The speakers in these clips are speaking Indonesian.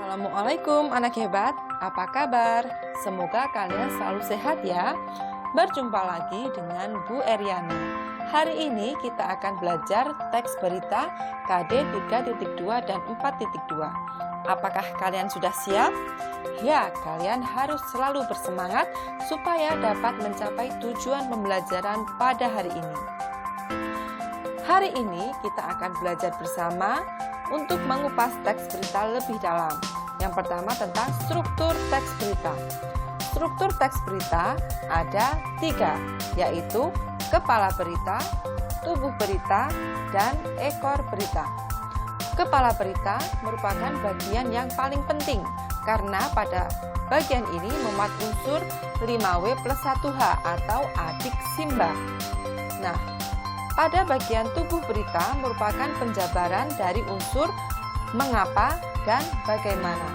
Assalamualaikum anak hebat, apa kabar? Semoga kalian selalu sehat ya. Berjumpa lagi dengan Bu Eriana. Hari ini kita akan belajar teks berita KD 3.2 dan 4.2. Apakah kalian sudah siap? Ya, kalian harus selalu bersemangat supaya dapat mencapai tujuan pembelajaran pada hari ini. Hari ini kita akan belajar bersama untuk mengupas teks berita lebih dalam. Yang pertama tentang struktur teks berita. Struktur teks berita ada 3, yaitu kepala berita, tubuh berita, dan ekor berita. Kepala berita merupakan bagian yang paling penting karena pada bagian ini memuat unsur 5W plus 1H atau adik simbah. Nah, pada bagian tubuh berita merupakan penjabaran dari unsur mengapa dan bagaimana.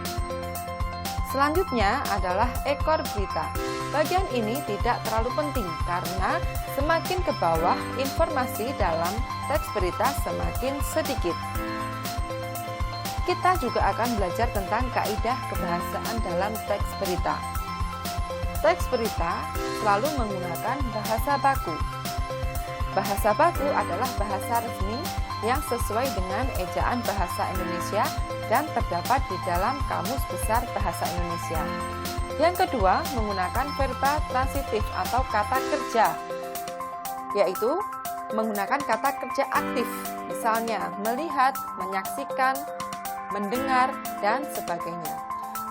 Selanjutnya adalah ekor berita. Bagian ini tidak terlalu penting karena semakin ke bawah informasi dalam teks berita semakin sedikit. Kita juga akan belajar tentang kaidah kebahasaan dalam teks berita. Teks berita selalu menggunakan bahasa baku. Bahasa baku adalah bahasa resmi yang sesuai dengan ejaan bahasa Indonesia dan terdapat di dalam Kamus Besar Bahasa Indonesia. Yang kedua, menggunakan verba transitif atau kata kerja, yaitu menggunakan kata kerja aktif, misalnya melihat, menyaksikan, mendengar, dan sebagainya.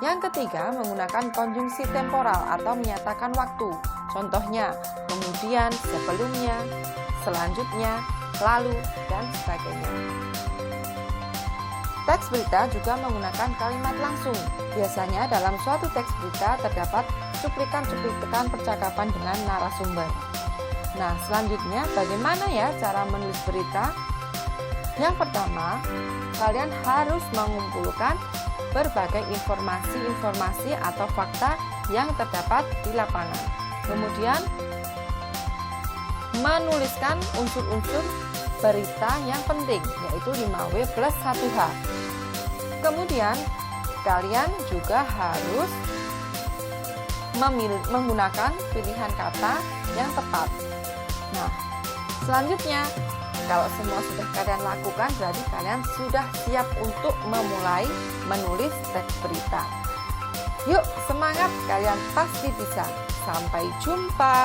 Yang ketiga, menggunakan konjungsi temporal atau menyatakan waktu, contohnya kemudian, sebelumnya, selanjutnya, lalu, dan sebagainya. Teks berita juga menggunakan kalimat langsung. Biasanya dalam suatu teks berita terdapat cuplikan-cuplikan percakapan dengan narasumber. Nah, selanjutnya bagaimana ya cara menulis berita? Yang pertama, kalian harus mengumpulkan berbagai informasi atau fakta yang terdapat di lapangan. Kemudian, menuliskan unsur-unsur berita yang penting, yaitu 5W plus 1H. Kemudian, kalian juga harus menggunakan pilihan kata yang tepat. Nah, selanjutnya, kalau semua sudah kalian lakukan, berarti kalian sudah siap untuk memulai menulis teks berita. Yuk, semangat, kalian pasti bisa. Sampai jumpa.